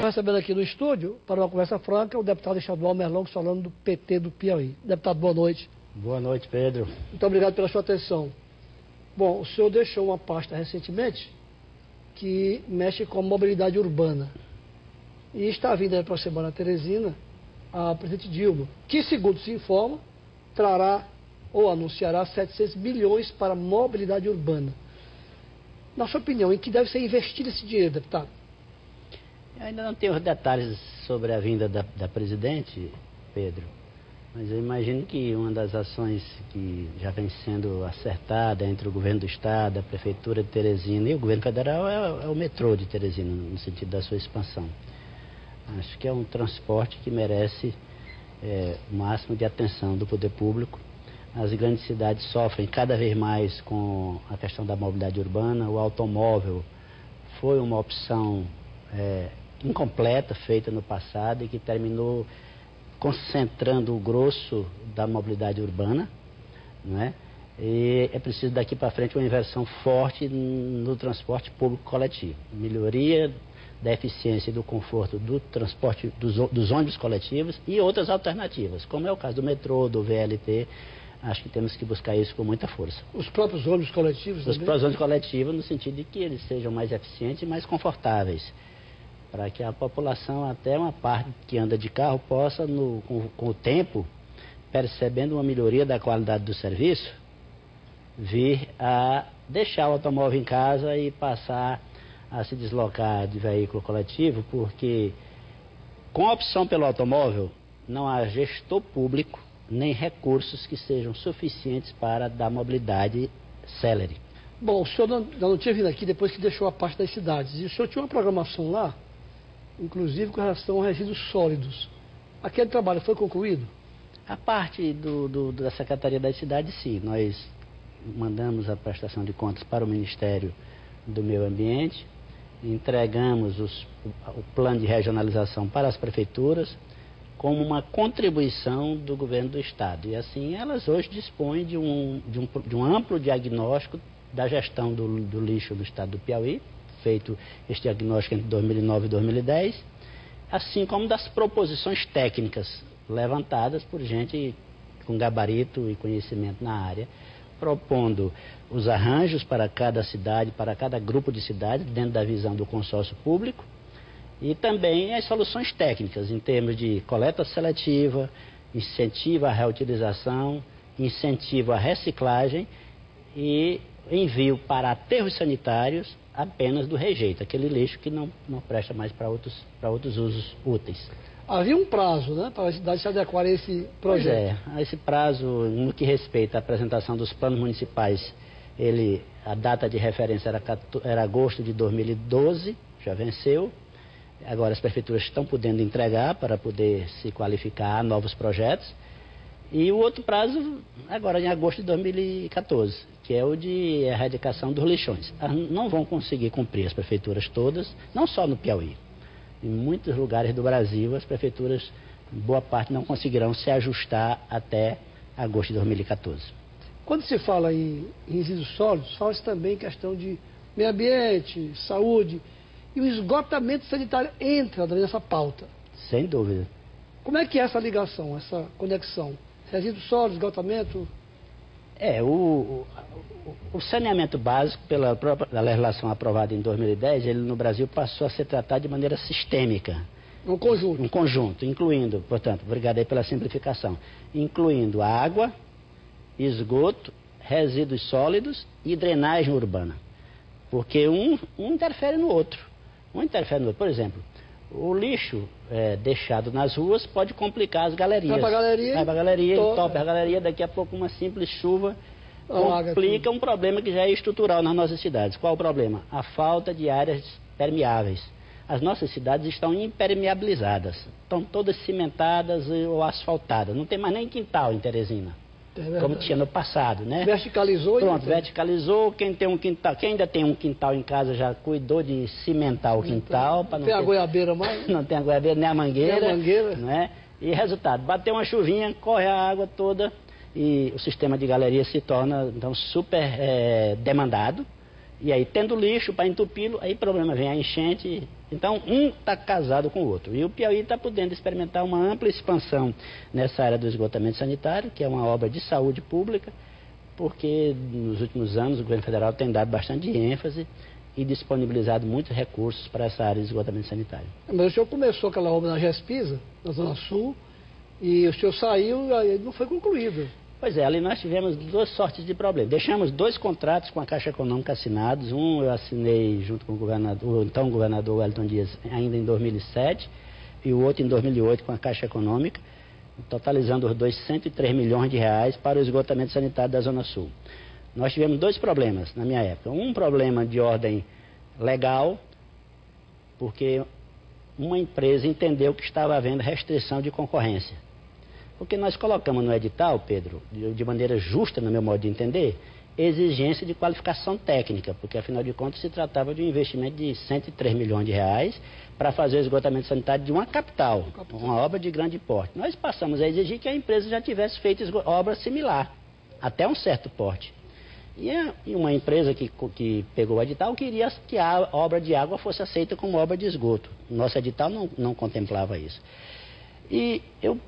Recebendo aqui no estúdio, para uma conversa franca, o deputado estadual Merlong Solano, do PT do Piauí. Deputado, boa noite. Boa noite, Pedro. Muito obrigado pela sua atenção. Bom, o senhor deixou uma pasta recentemente que mexe com a mobilidade urbana. E está vindo aí para a Semana Teresina a presidente Dilma, que, segundo se informa, trará ou anunciará 700 bilhões para a mobilidade urbana. Na sua opinião, em que deve ser investido esse dinheiro, deputado? Eu ainda não tenho os detalhes sobre a vinda da presidente, Pedro, mas eu imagino que uma das ações que já vem sendo acertada entre o governo do estado, a prefeitura de Teresina e o governo federal é o metrô de Teresina, no sentido da sua expansão. Acho que é um transporte que merece o máximo de atenção do poder público. As grandes cidades sofrem cada vez mais com a questão da mobilidade urbana. O automóvel foi uma opção incompleta, feita no passado e que terminou concentrando o grosso da mobilidade urbana, não é? E é preciso daqui para frente uma inversão forte no transporte público coletivo. Melhoria da eficiência e do conforto do transporte dos ônibus coletivos e outras alternativas, como é o caso do metrô, do VLT. Acho que temos que buscar isso com muita força. Os próprios ônibus coletivos também? Os próprios ônibus coletivos, no sentido de que eles sejam mais eficientes e mais confortáveis, para que a população, até uma parte que anda de carro, possa, com o tempo, percebendo uma melhoria da qualidade do serviço, vir a deixar o automóvel em casa e passar a se deslocar de veículo coletivo, porque com a opção pelo automóvel, não há gestor público nem recursos que sejam suficientes para dar mobilidade célere. Bom, o senhor não tinha vindo aqui depois que deixou a parte das cidades, e o senhor tinha uma programação lá, inclusive com relação a resíduos sólidos. Aquele trabalho foi concluído? A parte da Secretaria das Cidades, sim. Nós mandamos a prestação de contas para o Ministério do Meio Ambiente, entregamos o plano de regionalização para as prefeituras como uma contribuição do governo do estado. E assim elas hoje dispõem de um amplo diagnóstico da gestão do lixo do estado do Piauí, feito este diagnóstico entre 2009 e 2010, assim como das proposições técnicas levantadas por gente com gabarito e conhecimento na área, propondo os arranjos para cada cidade, para cada grupo de cidades, dentro da visão do consórcio público, e também as soluções técnicas, em termos de coleta seletiva, incentivo à reutilização, incentivo à reciclagem e envio para aterros sanitários apenas do rejeito, aquele lixo que não presta mais para outros usos úteis. Havia um prazo, né, para as cidades se adequarem a esse projeto. Pois é, esse prazo, no que respeita à apresentação dos planos municipais, a data de referência era agosto de 2012, já venceu. Agora as prefeituras estão podendo entregar para poder se qualificar a novos projetos. E o outro prazo, agora em agosto de 2014, que é o de erradicação dos lixões. Não vão conseguir cumprir as prefeituras todas, não só no Piauí. Em muitos lugares do Brasil, as prefeituras, boa parte, não conseguirão se ajustar até agosto de 2014. Quando se fala em resíduos sólidos, fala-se também em questão de meio ambiente, saúde, e o esgotamento sanitário entra nessa pauta. Sem dúvida. Como é que é essa ligação, essa conexão? Resíduos sólidos, esgotamento? O saneamento básico, pela própria legislação aprovada em 2010, ele no Brasil passou a ser tratado de maneira sistêmica. Um conjunto. Um conjunto, incluindo, portanto, obrigado aí pela simplificação, incluindo água, esgoto, resíduos sólidos e drenagem urbana. Porque um interfere no outro. Por exemplo, o lixo deixado nas ruas pode complicar as galerias. Vai para a galeria, entope a galeria, daqui a pouco uma simples chuva complica um problema que já é estrutural nas nossas cidades. Qual o problema? A falta de áreas permeáveis. As nossas cidades estão impermeabilizadas, estão todas cimentadas ou asfaltadas. Não tem mais nem quintal em Teresina, como tinha no passado, né? Verticalizou? Pronto, verticalizou. Quem ainda tem um quintal em casa já cuidou de cimentar o quintal. Não tem a goiabeira mais? Não tem a goiabeira nem a mangueira. Né? E resultado, bateu uma chuvinha, corre a água toda e o sistema de galeria se torna então super demandado E aí, tendo lixo para entupí-lo, aí problema vem a enchente. Então, um está casado com o outro. E o Piauí está podendo experimentar uma ampla expansão nessa área do esgotamento sanitário, que é uma obra de saúde pública, porque nos últimos anos o governo federal tem dado bastante ênfase e disponibilizado muitos recursos para essa área de esgotamento sanitário. Mas o senhor começou aquela obra na Gespisa, na Zona Sul, e o senhor saiu e aí não foi concluído. Pois é, ali nós tivemos duas sortes de problemas. Deixamos 2 contratos com a Caixa Econômica assinados. Um eu assinei junto com o então governador Wellington Dias ainda em 2007 e o outro em 2008 com a Caixa Econômica, totalizando os dois 103 milhões de reais para o esgotamento sanitário da Zona Sul. Nós tivemos 2 problemas na minha época. Um problema de ordem legal, porque uma empresa entendeu que estava havendo restrição de concorrência. Porque nós colocamos no edital, Pedro, de maneira justa, no meu modo de entender, exigência de qualificação técnica, porque afinal de contas se tratava de um investimento de 103 milhões de reais para fazer o esgotamento sanitário de uma capital, uma obra de grande porte. Nós passamos a exigir que a empresa já tivesse feito obra similar, até um certo porte. E uma empresa que pegou o edital queria que a obra de água fosse aceita como obra de esgoto. Nosso edital não contemplava isso. E eu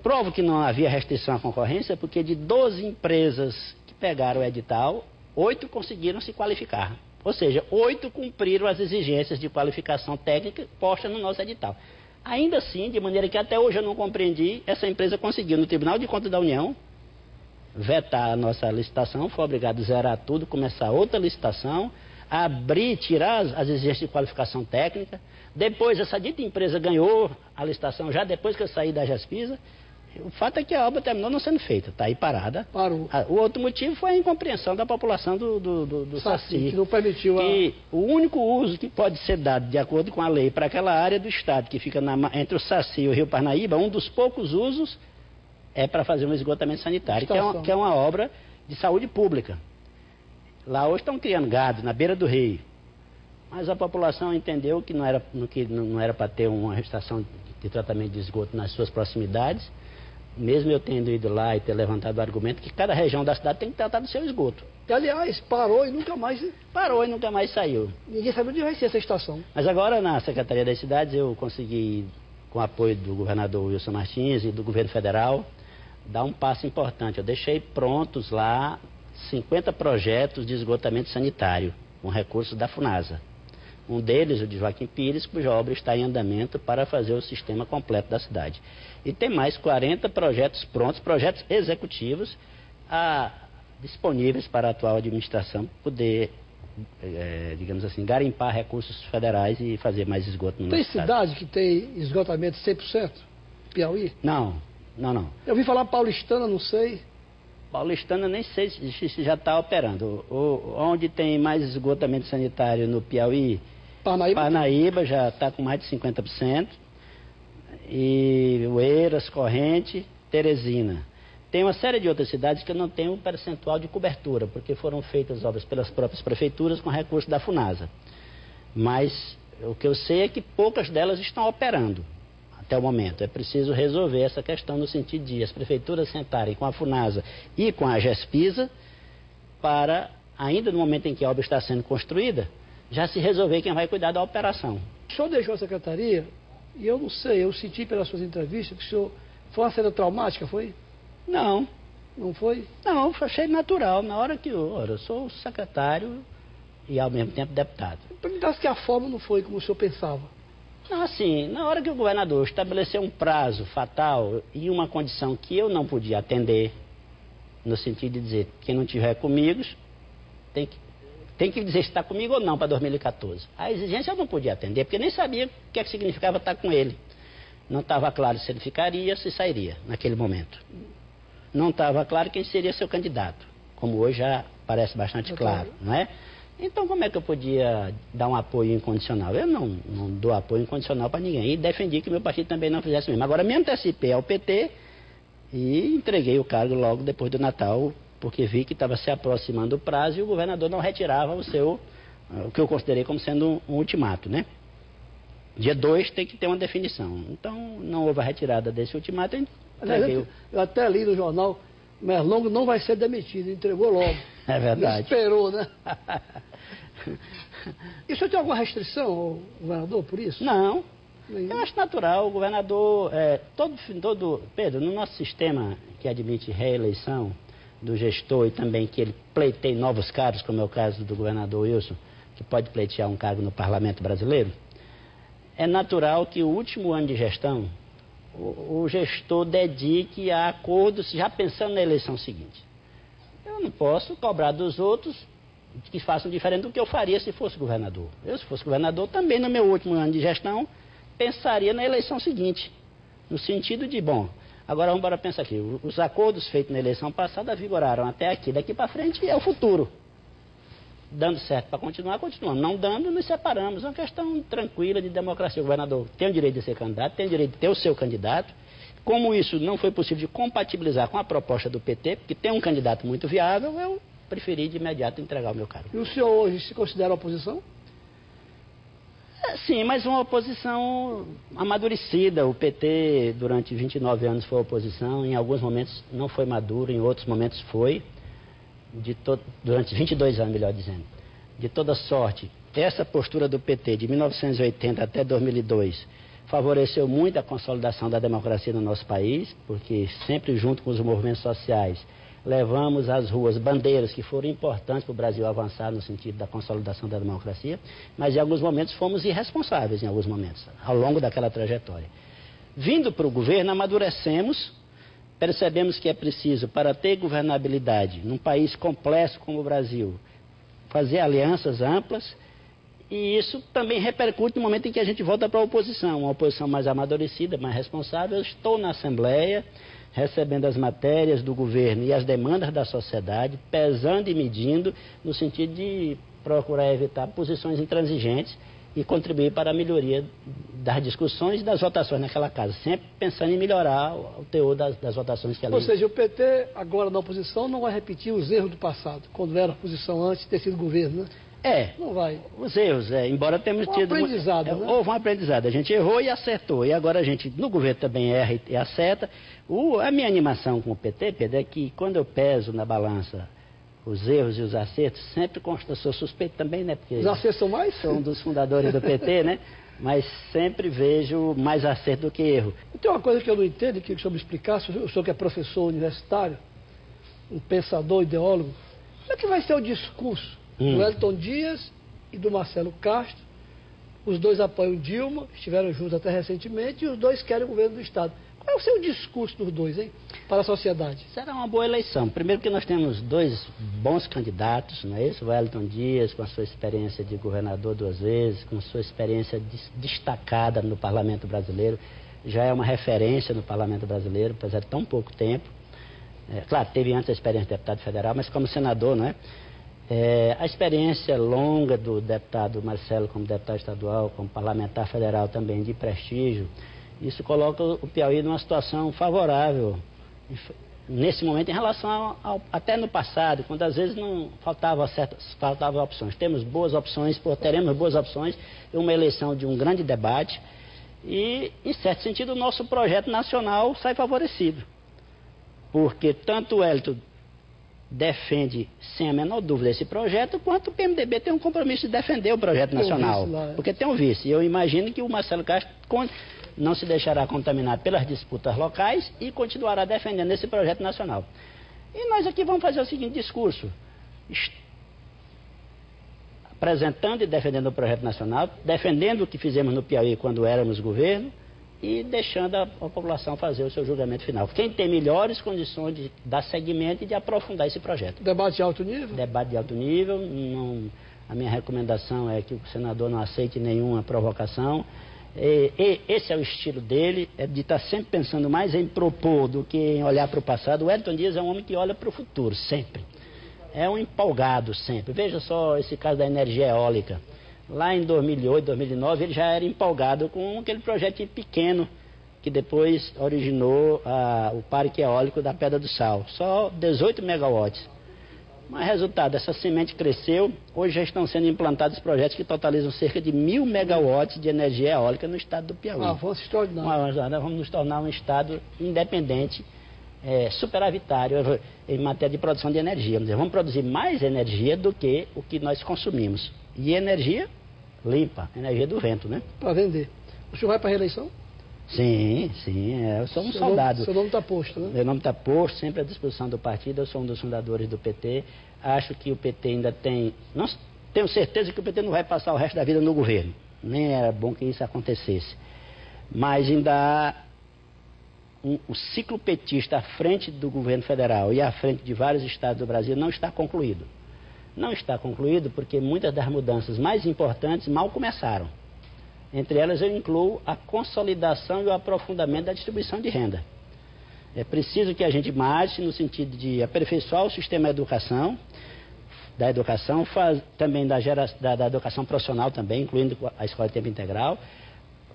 provo que não havia restrição à concorrência porque de 12 empresas que pegaram o edital, 8 conseguiram se qualificar. Ou seja, 8 cumpriram as exigências de qualificação técnica postas no nosso edital. Ainda assim, de maneira que até hoje eu não compreendi, essa empresa conseguiu no Tribunal de Contas da União vetar a nossa licitação, foi obrigado a zerar tudo, começar outra licitação, abrir, tirar as exigências de qualificação técnica. Depois, essa dita empresa ganhou a licitação já depois que eu saí da Gespisa. O fato é que a obra terminou não sendo feita, está aí parada. Parou. O outro motivo foi a incompreensão da população do Saci, que não permitiu que o único uso que pode ser dado, de acordo com a lei, para aquela área do estado que fica entre o Saci e o Rio Parnaíba, um dos poucos usos é para fazer um esgotamento sanitário, que é uma obra de saúde pública. Lá hoje estão criando gado na beira do rio. Mas a população entendeu que não era para ter uma estação de tratamento de esgoto nas suas proximidades, mesmo eu tendo ido lá e ter levantado o argumento que cada região da cidade tem que tratar do seu esgoto. E, aliás, parou e nunca mais saiu. Ninguém sabe onde vai ser essa estação. Mas agora na Secretaria das Cidades eu consegui, com o apoio do governador Wilson Martins e do governo federal, dar um passo importante. Eu deixei prontos lá 50 projetos de esgotamento sanitário, com recursos da FUNASA. Um deles, o de Joaquim Pires, cuja obra está em andamento para fazer o sistema completo da cidade. E tem mais 40 projetos prontos, projetos executivos, disponíveis para a atual administração poder, digamos assim, garimpar recursos federais e fazer mais esgoto no nosso estado. Tem cidade que tem esgotamento 100%? Piauí? Não. Eu ouvi falar Paulistana, não sei. Paulistana nem sei se já está operando. Onde tem mais esgotamento sanitário no Piauí? Parnaíba já está com mais de 50%. E Oeiras, Corrente, Teresina. Tem uma série de outras cidades que não tem um percentual de cobertura, porque foram feitas obras pelas próprias prefeituras com recursos da FUNASA. Mas o que eu sei é que poucas delas estão operando até o momento. É preciso resolver essa questão no sentido de as prefeituras sentarem com a FUNASA e com a Gespisa para, ainda no momento em que a obra está sendo construída, já se resolver quem vai cuidar da operação. O senhor deixou a secretaria e eu não sei, eu senti pelas suas entrevistas que o senhor foi uma cena traumática, foi? Não. Não foi? Não, achei natural. Na hora que eu sou secretário e ao mesmo tempo deputado. Perguntasse que a forma não foi como o senhor pensava. Não, assim, na hora que o governador estabeleceu um prazo fatal e uma condição que eu não podia atender, no sentido de dizer, quem não estiver comigo tem que dizer se está comigo ou não para 2014. A exigência eu não podia atender, porque nem sabia o que é que significava estar com ele. Não estava claro se ele ficaria, se sairia naquele momento. Não estava claro quem seria seu candidato, como hoje já parece bastante claro, não é? Então, como é que eu podia dar um apoio incondicional? Eu não dou apoio incondicional para ninguém. E defendi que meu partido também não fizesse o mesmo. Agora, me antecipei ao PT e entreguei o cargo logo depois do Natal, porque vi que estava se aproximando o prazo e o governador não retirava o que eu considerei como sendo um ultimato, né? Dia 2 tem que ter uma definição. Então, não houve a retirada desse ultimato. Eu até li no jornal, Merlongo não vai ser demitido, entregou logo. É verdade. Não esperou, né? E o senhor tem alguma restrição, governador, por isso? Não. Nenhum. Eu acho natural, o governador, Pedro, no nosso sistema que admite reeleição do gestor e também que ele pleiteie novos cargos, como é o caso do governador Wilson, que pode pleitear um cargo no parlamento brasileiro, é natural que o último ano de gestão, o gestor dedique a acordos já pensando na eleição seguinte. Eu não posso cobrar dos outros que façam diferente do que eu faria se fosse governador. Eu, se fosse governador, também no meu último ano de gestão, pensaria na eleição seguinte. No sentido de, bom, agora vamos embora pensar aqui, os acordos feitos na eleição passada vigoraram até aqui, daqui para frente é o futuro. Dando certo para continuar, continuamos. Não dando, nos separamos. É uma questão tranquila de democracia. O governador tem o direito de ser candidato, tem o direito de ter o seu candidato. Como isso não foi possível de compatibilizar com a proposta do PT, porque tem um candidato muito viável, eu preferi de imediato entregar o meu cargo. E o senhor hoje se considera oposição? Sim, mas uma oposição amadurecida. O PT, durante 29 anos, foi oposição. Em alguns momentos não foi maduro, em outros momentos foi. Durante 22 anos, melhor dizendo. De toda sorte, essa postura do PT de 1980 até 2002 favoreceu muito a consolidação da democracia no nosso país, porque sempre junto com os movimentos sociais levamos às ruas bandeiras que foram importantes para o Brasil avançar no sentido da consolidação da democracia, mas em alguns momentos fomos irresponsáveis, em alguns momentos, ao longo daquela trajetória. Vindo para o governo, amadurecemos, percebemos que é preciso, para ter governabilidade num país complexo como o Brasil, fazer alianças amplas, e isso também repercute no momento em que a gente volta para a oposição, uma oposição mais amadurecida, mais responsável. Eu estou na Assembleia, recebendo as matérias do governo e as demandas da sociedade, pesando e medindo, no sentido de procurar evitar posições intransigentes e contribuir para a melhoria das discussões e das votações naquela casa, sempre pensando em melhorar o teor das votações que ali... Ou seja, o PT, agora na oposição, não vai repetir os erros do passado, quando era oposição antes de ter sido governo, né? Não vai. Os erros, embora tenhamos tido... aprendizado, né? Houve um aprendizado. A gente errou e acertou. E agora a gente, no governo, também erra e acerta. A minha animação com o PT, Pedro, é que quando eu peso na balança os erros e os acertos, sempre consta, sou suspeito também, né? Porque os acertos são mais? Sou um dos fundadores do PT, né? Mas sempre vejo mais acerto do que erro. Tem uma coisa que eu não entendo, que o senhor me explicasse, o senhor que é professor universitário, um pensador, ideólogo, como é que vai ser o discurso do Wellington Dias e do Marcelo Castro? Os dois apoiam Dilma, estiveram juntos até recentemente, e os dois querem o governo do Estado. Qual é o seu discurso dos dois, hein, para a sociedade? Será uma boa eleição. Primeiro que nós temos dois bons candidatos, não é isso? O Wellington Dias, com a sua experiência de governador 2 vezes, com sua experiência destacada no parlamento brasileiro, já é uma referência no parlamento brasileiro, apesar de tão pouco tempo. Claro, teve antes a experiência de deputado federal, mas como senador, não é? A experiência longa do deputado Marcelo como deputado estadual, como parlamentar federal também de prestígio, isso coloca o Piauí numa situação favorável nesse momento em relação até no passado, quando às vezes não faltavam opções. Temos boas opções, teremos boas opções, uma eleição de um grande debate e, em certo sentido, o nosso projeto nacional sai favorecido, porque tanto o Wellington defende, sem a menor dúvida, esse projeto, quanto o PMDB tem um compromisso de defender o projeto nacional. Porque tem um vice. E eu imagino que o Marcelo Castro não se deixará contaminar pelas disputas locais e continuará defendendo esse projeto nacional. E nós aqui vamos fazer o seguinte discurso, apresentando e defendendo o projeto nacional, defendendo o que fizemos no Piauí quando éramos governo, e deixando a população fazer o seu julgamento final. Quem tem melhores condições de dar seguimento e de aprofundar esse projeto. Debate de alto nível? Debate de alto nível. A minha recomendação é que o senador não aceite nenhuma provocação. Esse é o estilo dele, é de estar sempre pensando mais em propor do que em olhar para o passado. O Wellington Dias é um homem que olha para o futuro, sempre. É um empolgado sempre. Veja só esse caso da energia eólica. Lá em 2008, 2009, ele já era empolgado com aquele projeto pequeno que depois originou o parque eólico da Pedra do Sal. Só 18 megawatts. Mas resultado, essa semente cresceu. Hoje já estão sendo implantados projetos que totalizam cerca de 1.000 megawatts de energia eólica no estado do Piauí. Avanço extraordinário. Nós vamos nos tornar um estado independente superavitário em matéria de produção de energia. Vamos produzir mais energia do que o que nós consumimos. E energia limpa, energia do vento, né? Para vender. O senhor vai para a reeleição? Sim, eu sou um soldado. Seu nome está posto, né? Meu nome está posto, sempre à disposição do partido. Eu sou um dos fundadores do PT. Acho que o PT ainda tem... Não, tenho certeza que o PT não vai passar o resto da vida no governo. Nem era bom que isso acontecesse. Mas ainda há o ciclo petista à frente do governo federal e à frente de vários estados do Brasil não está concluído. Não está concluído porque muitas das mudanças mais importantes mal começaram. Entre elas eu incluo a consolidação e o aprofundamento da distribuição de renda. É preciso que a gente marche no sentido de aperfeiçoar o sistema da educação, também da educação profissional também, incluindo a escola de tempo integral,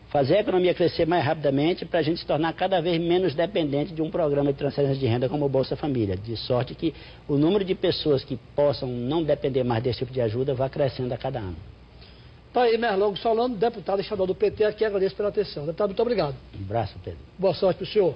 fazer a economia crescer mais rapidamente para a gente se tornar cada vez menos dependente de um programa de transferência de renda como o Bolsa Família, de sorte que o número de pessoas que possam não depender mais desse tipo de ajuda vá crescendo a cada ano. Está aí, Merlongo Solano, deputado estadual do PT, aqui agradeço pela atenção. Deputado, muito obrigado. Um abraço, Pedro. Boa sorte para o senhor.